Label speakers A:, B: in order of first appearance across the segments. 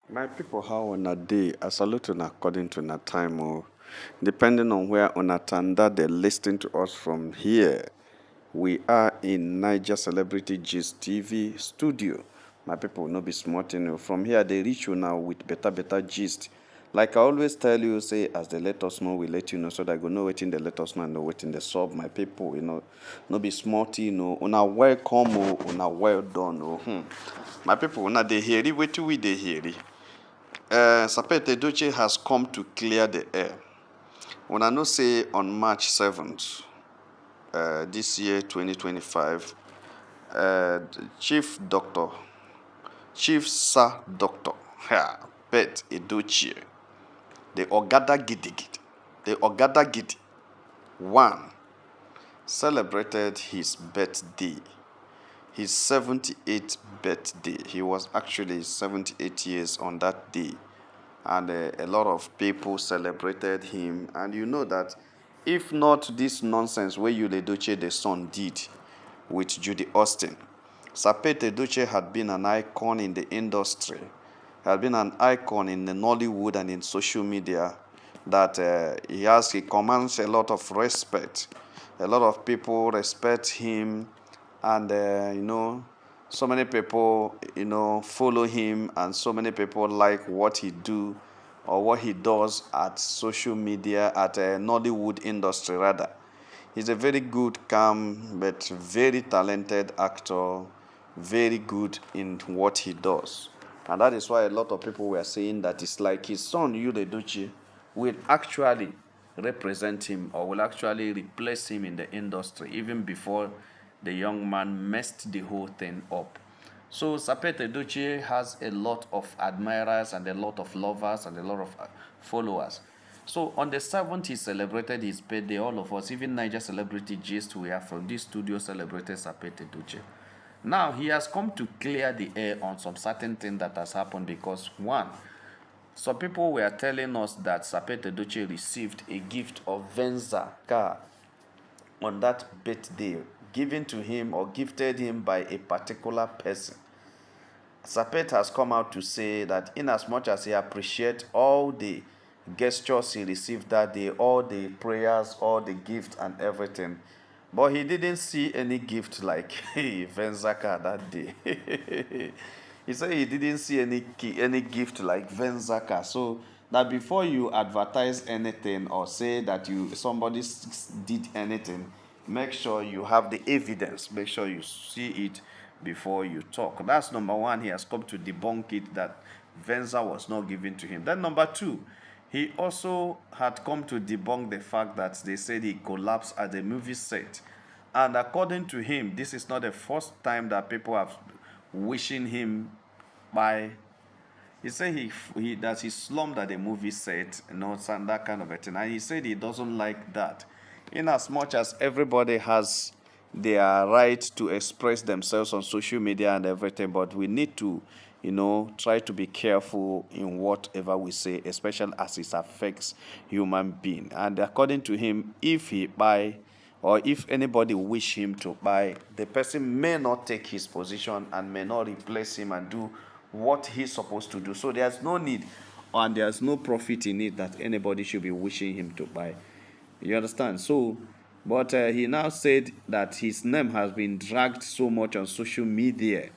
A: My people, how on a day, I salute on according to na time, depending on where on a tanda they listen to us from here. We are in Niger Celebrity Gist TV studio. My people will not be smart, From here, they reach you now with better gist. Like I always tell you, say, as they let us know, we let you know so that you know waiting they let us know and know waiting they solve. My people, no be smart, Una welcome, una well done, My people, una they hear it, wait till we they hear it. Sapete Edochie has come to clear the air. When I know say on March 7th, this year 2025, Chief Doctor, Chief Sir Doctor, Pet Edochie, the Ogada Gidigid, the Ogada Gidi, one, celebrated his birthday, his 78th birthday. He was actually 78 years on that day. And a lot of people celebrated him. And you know that if not this nonsense where Yul Edochie the son did with Judy Austin, Sapete Edochie had been an icon in the industry, had been an icon in the Nollywood and in social media, that he commands a lot of respect. A lot of people respect him, and so many people follow him, and so many people like what he do or what he does at social media, at Nollywood industry rather. He's a very good, calm, but very talented actor, very good in what he does. And that is why a lot of people were saying that it's like his son, Yul Edochie, will actually represent him or will actually replace him in the industry even before the young man messed the whole thing up. So Sapete Edochie has a lot of admirers and a lot of lovers and a lot of followers. So on the 7th, he celebrated his birthday. All of us, even Niger Celebrity Gist, we are from this studio, celebrated Sapete Edochie. Now, he has come to clear the air on some certain thing that has happened because, one, some people were telling us that Sapete Edochie received a gift of Venza car on that birthday, given to him or gifted him by a particular person. Sapet has come out to say that in as much as he appreciates all the gestures he received that day, all the prayers, all the gifts and everything, but he didn't see any gift like Venzaka that day. He said he didn't see any gift like Venzaka. So that before you advertise anything or say that somebody did anything, make sure you have the evidence. Make sure you see it before you talk. That's number one. He has come to debunk it that Venza was not given to him. Then number two, he also had come to debunk the fact that they said he collapsed at the movie set. And according to him, this is not the first time that people have wishing him by. He said that he slumped at the movie set, that kind of a thing. And he said he doesn't like that. In as much as everybody has their right to express themselves on social media and everything, but we need to, try to be careful in whatever we say, especially as it affects human being. And according to him, if he buy or if anybody wish him to buy, the person may not take his position and may not replace him and do what he's supposed to do. So there's no need and there's no profit in it that anybody should be wishing him to buy. You understand? So, but he now said that his name has been dragged so much on social media.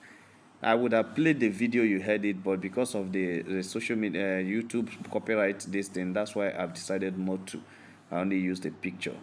A: I would have played the video, you heard it, but because of the social media, YouTube copyright this thing, that's why I've decided not to. I only use the picture.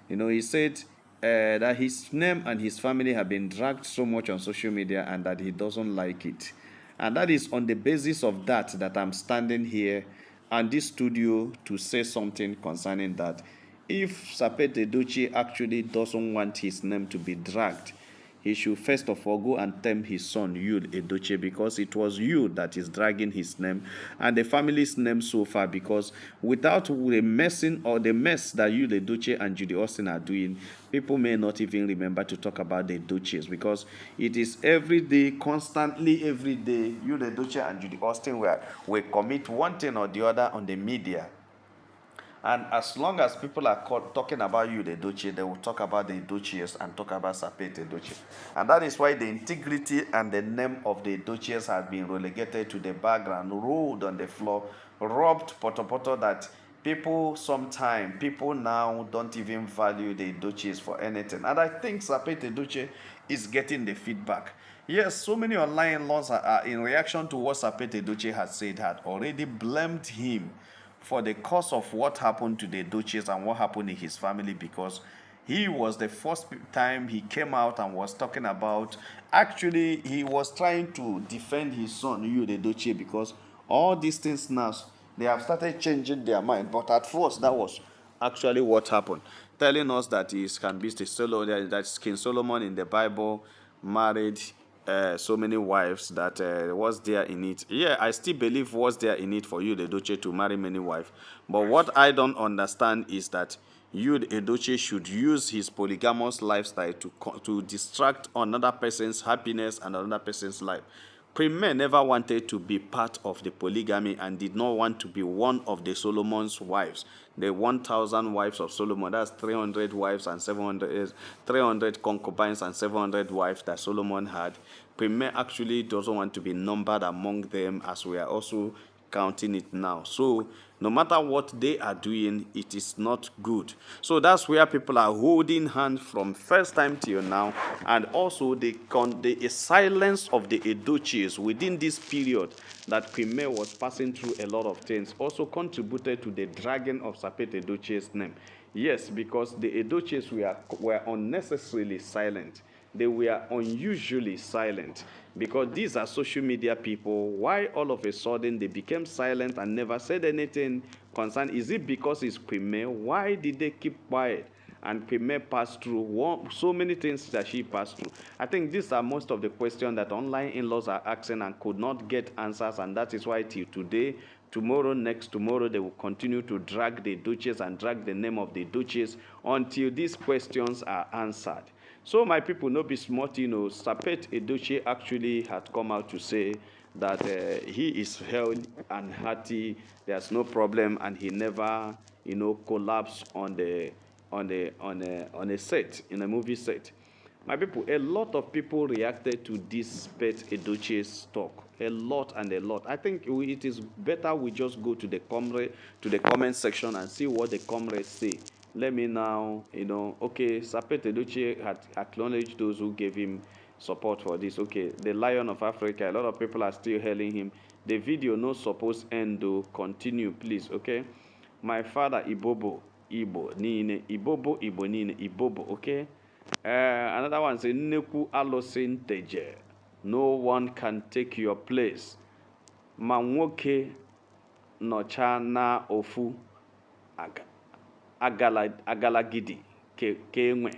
A: He said that his name and his family have been dragged so much on social media and that he doesn't like it. And that is on the basis of that I'm standing here and this studio to say something concerning that. If Sapete Edochie actually doesn't want his name to be dragged, he should first of all go and tame his son Yul Edochie, because it was Yul that is dragging his name and the family's name so far, because without the messing or the mess that Yul Edochie and Judy Austin are doing, people may not even remember to talk about the Edochies, because it is every day, constantly every day, Yul Edochie and Judy Austin will commit one thing or the other on the media. And as long as people are talking about Yul Edochie, they will talk about the Edochies and talk about Sapet Edochie. And that is why the integrity and the name of the Edochies has been relegated to the background, rolled on the floor, rubbed potopoto that people now don't even value the Edochies for anything. And I think Sapet Edochie is getting the feedback. Yes, so many online laws are in reaction to what Sapet Edochie has said, had already blamed him for the cause of what happened to the Edochies and what happened in his family, because he was the first time he came out and was talking about, actually he was trying to defend his son Yul Edochie, because all these things now they have started changing their mind. But at first that was actually what happened, telling us that that King Solomon in the Bible married so many wives, that was there in it. Yeah, I still believe was there in it for Yul Edochie to marry many wives. But what I don't understand is that Yul Edochie should use his polygamous lifestyle to distract another person's happiness and another person's life. Premier never wanted to be part of the polygamy and did not want to be one of the Solomon's wives. The 1,000 wives of Solomon, that's 300 wives and 300 concubines and 700 wives that Solomon had. Premier actually doesn't want to be numbered among them, as we are also counting it now. So no matter what they are doing, it is not good. So that's where people are holding hands from first time till now. And also the silence of the Edochies within this period that Premier was passing through a lot of things also contributed to the dragging of Sapet Edochie's name. Yes, because the Edochies were unnecessarily silent. They were unusually silent, because these are social media people. Why all of a sudden they became silent and never said anything concerned? Is it because it's Premier? Why did they keep quiet? And Premier passed through so many things that she passed through. I think these are most of the questions that online in-laws are asking and could not get answers, and that is why till today, tomorrow, next tomorrow, they will continue to drag the Duchess and drag the name of the Duchess until these questions are answered. So my people, no be smart, Sapet Edochie actually had come out to say that he is healthy and hearty, there's no problem, and he never, collapsed on a set, in a movie set. My people, a lot of people reacted to this Sapet Edochie's talk. A lot and a lot. I think it is better we just go to the comment section and see what the comrades say. Let me now, okay, Sapet Edochie had acknowledged those who gave him support for this. Okay, the Lion of Africa, a lot of people are still hailing him. The video no suppose end though. Continue, please, okay? My father, Ibobo, Ibo, Nine, Ibobo, Ibo, Nine, Ibobo, okay? Another one says, Neku Alosin Teje. No one can take your place. Manwoke Nocha na Ofu Agalagidi Kenwe.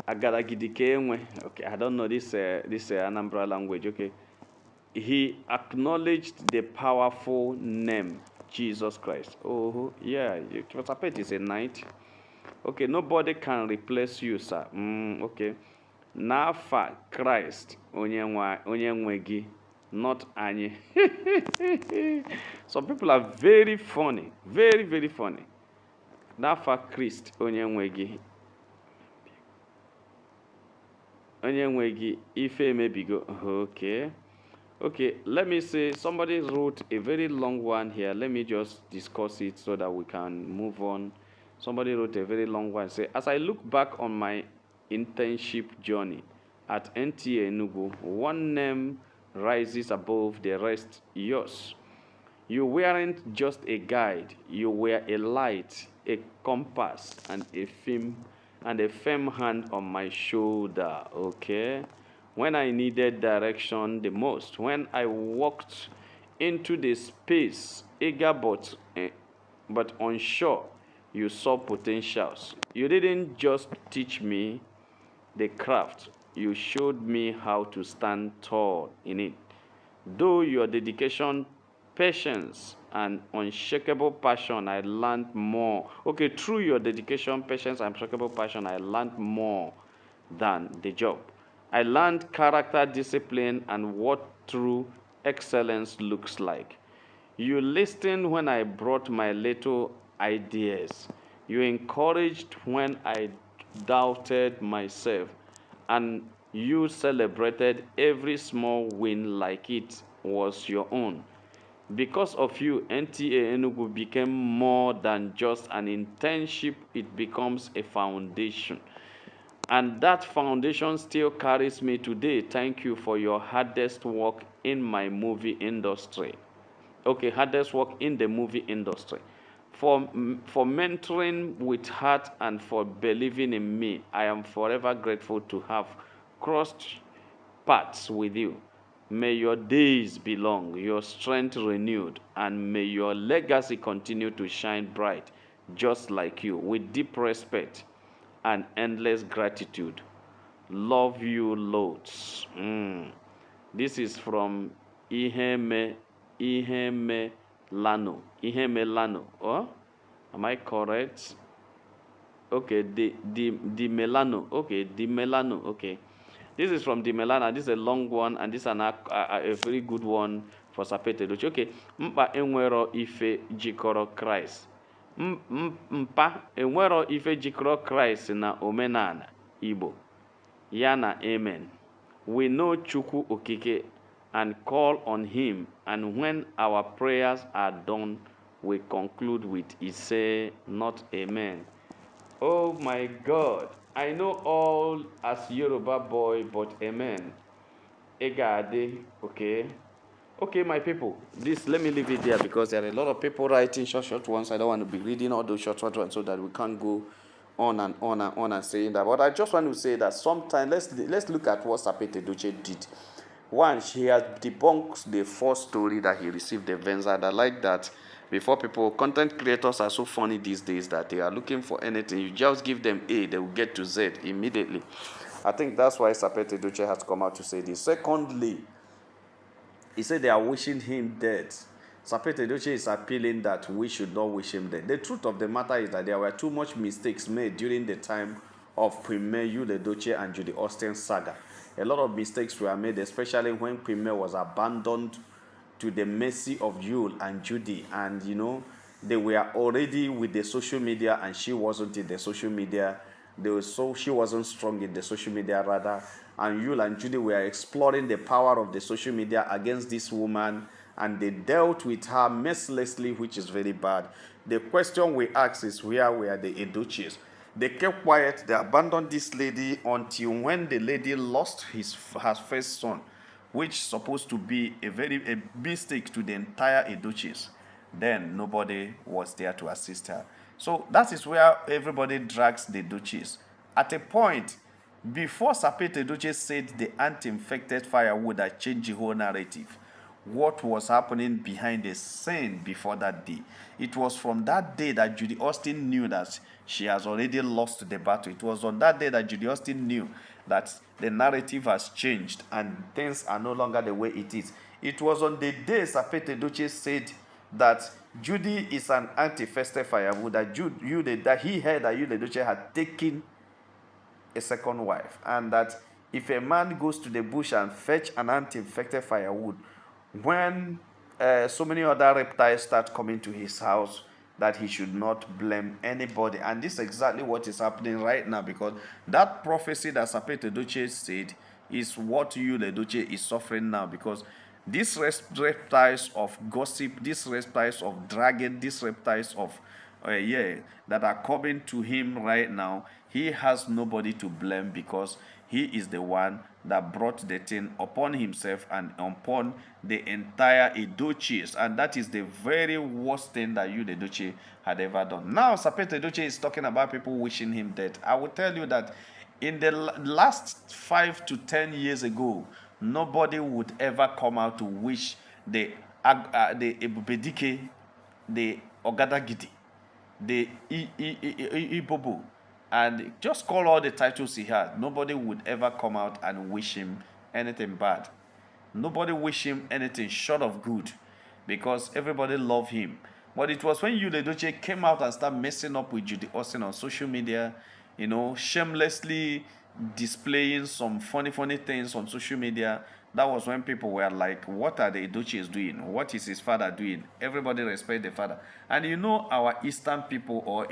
A: Agalagidi Kenwe. Okay, I don't know this Anambra language. Okay. He acknowledged the powerful name Jesus Christ. Oh, yeah. Sapet is a knight. Okay, nobody can replace you, sir. Okay. N'afa Christ onye nwe gị, not anyị. Some people are very funny, very very funny. N'afa Christ onye nwe gị ife emebigo. Okay, let me say, somebody wrote a very long one here. Let me just discuss it so that we can move on. Somebody wrote a very long one. Say, as I look back on my internship journey at NTA Enugu, one name rises above the rest, yours. You weren't just a guide. You were a light, a compass, and a firm hand on my shoulder, okay? When I needed direction the most, when I walked into the space, eager but unsure, you saw potentials. You didn't just teach me the craft, you showed me how to stand tall in it. Though your dedication, patience, and unshakable passion, I learned more. Okay, through your dedication, patience, and unshakable passion, I learned more than the job. I learned character, discipline, and what true excellence looks like. You listened when I brought my little
B: ideas. You encouraged when I doubted myself, and you celebrated every small win like it was your own. Because of you, NTA Enugu became more than just an internship, it becomes a foundation. And that foundation still carries me today. Thank you for your hardest work in my movie industry. Okay, hardest work in the movie industry. For mentoring with heart and for believing in me. I am forever grateful to have crossed paths with you. May your days be long, your strength renewed, and may your legacy continue to shine bright, just like you, with deep respect and endless gratitude. Love you loads. This is from Iheme Lano. Iheme Lano. Oh, am I correct? Okay, the Melano. Okay, the Melano. Okay. This is from the Melana. This is a long one, and this is a very good one for Sapete Edochie. Okay, mkpa enwero ife jikọrọ Christ. Mpa enwero ife jikọrọ Christ na omenala Igbo. Yana amen. We know Chukwu Okike and call on him, and when our prayers are done, we conclude with Ise, not amen. Oh my God, I know all as Yoruba boy, but amen. Egade, okay. Okay, my people, this, let me leave it there because there are a lot of people writing short ones. I don't want to be reading all those short ones so that we can't go on and on and on and saying that. But I just want to say that sometimes let's look at what Sapete Edochie did. One, she has debunked the first story that he received the Venza. I like that. Before people, content creators are so funny these days that they are looking for anything. You just give them A, they will get to Z immediately. I think that's why Sapete Edochie has come out to say this. Secondly, he said they are wishing him dead. Sapete Edochie is appealing that we should not wish him dead. The truth of the matter is that there were too much mistakes made during the time of Premier Yul Edochie and Judy Austin saga. A lot of mistakes were made, especially when Premier was abandoned to the mercy of Yul and Judy. And, they were already with the social media and she wasn't in the social media. She wasn't strong in the social media rather. And Yul and Judy were exploring the power of the social media against this woman, and they dealt with her mercilessly, which is very bad. The question we ask is, where were the Edochies? They kept quiet. They abandoned this lady until when the lady lost her first son, which is supposed to be a mistake to the entire Edochies. Then nobody was there to assist her. So that is where everybody drags the Edochies. At a point, before Sapete Edochie said the anti-infected firewood had changed the whole narrative, what was happening behind the scene before that day? It was from that day that Judy Austin knew that she has already lost the battle. It was on that day that Judy Austin knew that the narrative has changed and things are no longer the way it is. It was on the day Sapete Edochie said that Judy is an anti-infected firewood, that he heard that Yul Edochie had taken a second wife, and that if a man goes to the bush and fetch an anti-infected firewood, when so many other reptiles start coming to his house, that he should not blame anybody. And this is exactly what is happening right now, because that prophecy that Sapete Edochie said is what Yul Edochie is suffering now, because these reptiles of gossip, these reptiles of dragging, these reptiles of that are coming to him right now, he has nobody to blame, because he is the one that brought the thing upon himself and upon the entire Edochies. And that is the very worst thing that Yul Edochie had ever done. Now, Sapete Edochie is talking about people wishing him dead. I will tell you that in the last 5 to 10 years ago, nobody would ever come out to wish the Ebubedike, the Ogadagidi, the Ibobo, and just call all the titles he had. Nobody would ever come out and wish him anything bad. Nobody wish him anything short of good, because everybody loved him. But it was when Yul Edochie came out and started messing up with Judy Austin on social media, shamelessly displaying some funny things on social media,
A: That was when people were like, what are the Edochies doing? What is his father doing? Everybody respect the father. And you know our Eastern people, or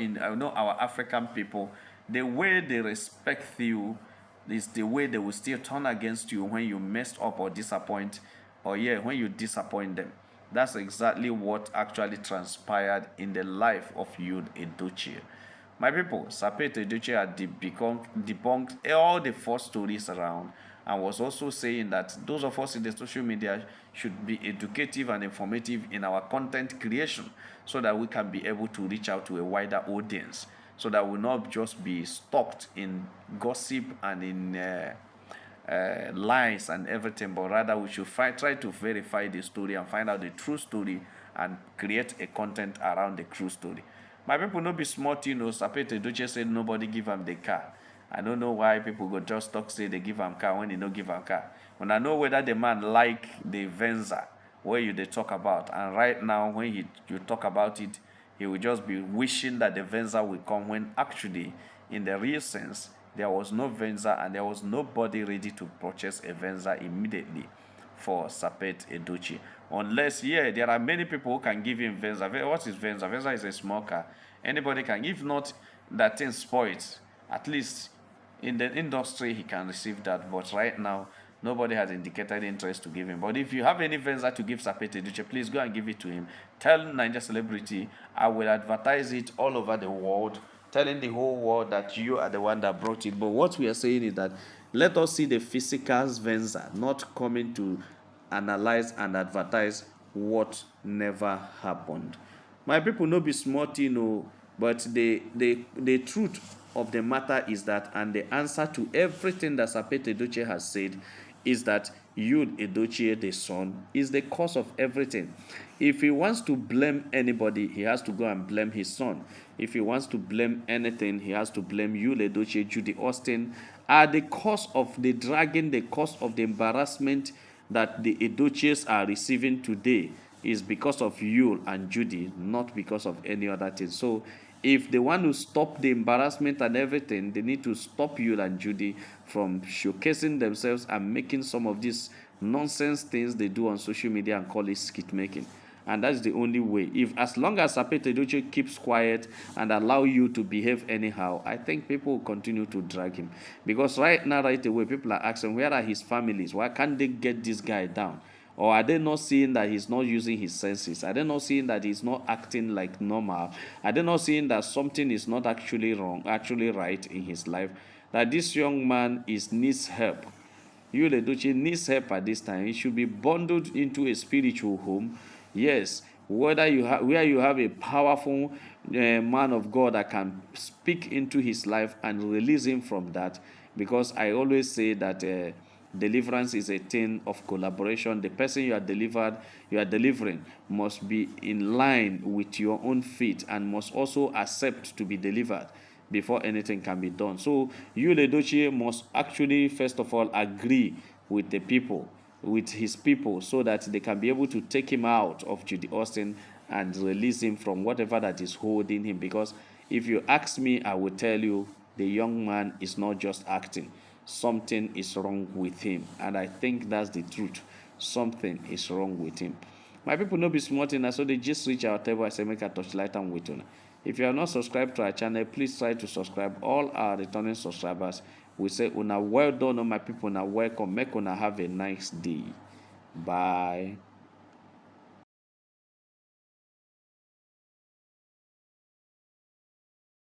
A: our African people, the way they respect you is the way they will still turn against you when you messed up or disappoint, or when you disappoint them. That's exactly what actually transpired in the life of Yul Edochie. My people, Sapet Edochie had debunked all the false stories around, and was also saying that those of us in the social media should be educative and informative in our content creation, so that we can be able to reach out to a wider audience, so that we'll not just be stuck in gossip and in lies and everything, but rather we should try to verify the story and find out the true story and create a content around the true story. My people no be smart, Sapet Edochie said nobody give him the car. I don't know why people go just talk say they give him car when they no give him car. When I know whether the man like the Venza where you they talk about, and right now when you talk about it, he will just be wishing that the Venza will come, when actually in the real sense there was no Venza and there was nobody ready to purchase a Venza immediately for Sapet Edochie. Unless, there are many people who can give him Venza. What is Venza? Venza is a small car. Anybody can. If not, that thing spoils. At least in the industry, he can receive that. But right now, nobody has indicated interest to give him. But if you have any Venza to give Sapet Edochie, please go and give it to him. Tell Niger Celebrity, I will advertise it all over the world, telling the whole world that you are the one that brought it. But what we are saying is that let us see the physical Venza, not coming to analyze and advertise what never happened. My people no be smart, but the truth of the matter is that, and the answer to everything that Sapet Edochie has said, is that Yul Edochie, the son, is the cause of everything. If he wants to blame anybody, he has to go and blame his son. If he wants to blame anything, he has to blame Yul Edochie, Judy Austin, are the cause of the dragging, the cause of the embarrassment that the Edochies are receiving today is because of Yul and Judy, not because of any other thing. So if they want to stop the embarrassment and everything, they need to stop Yul and Judy from showcasing themselves and making some of these nonsense things they do on social media and call it skit making. And that's the only way. If as long as Sapet Edochie keeps quiet and allow you to behave anyhow, I think people will continue to drag him. Because right now, right away, people are asking, where are his families? Why can't they get this guy down? Or are they not seeing that he's not using his senses? Are they not seeing that he's not acting like normal? Are they not seeing that something is not actually wrong, actually right in his life? That this young man needs help. Yul Edochie needs help at this time. He should be bundled into a spiritual home. Yes, where you have a powerful man of God that can speak into his life and release him from that. Because I always say that deliverance is a thing of collaboration. The person you are delivering must be in line with your own faith and must also accept to be delivered before anything can be done. So Yul Edochie must actually first of all agree with his people, so that they can be able to take him out of Judy Austin and release him from whatever that is holding him. Because if you ask me, I will tell you the young man is not just acting. Something is wrong with him. And I think that's the truth. Something is wrong with him. My people no be smart enough, so they just reach our table. I say make a touchlight and wait on. If you are not subscribed to our channel, please try to subscribe. All our returning subscribers, we say una well done, my people, una welcome. Make una have a nice day. Bye.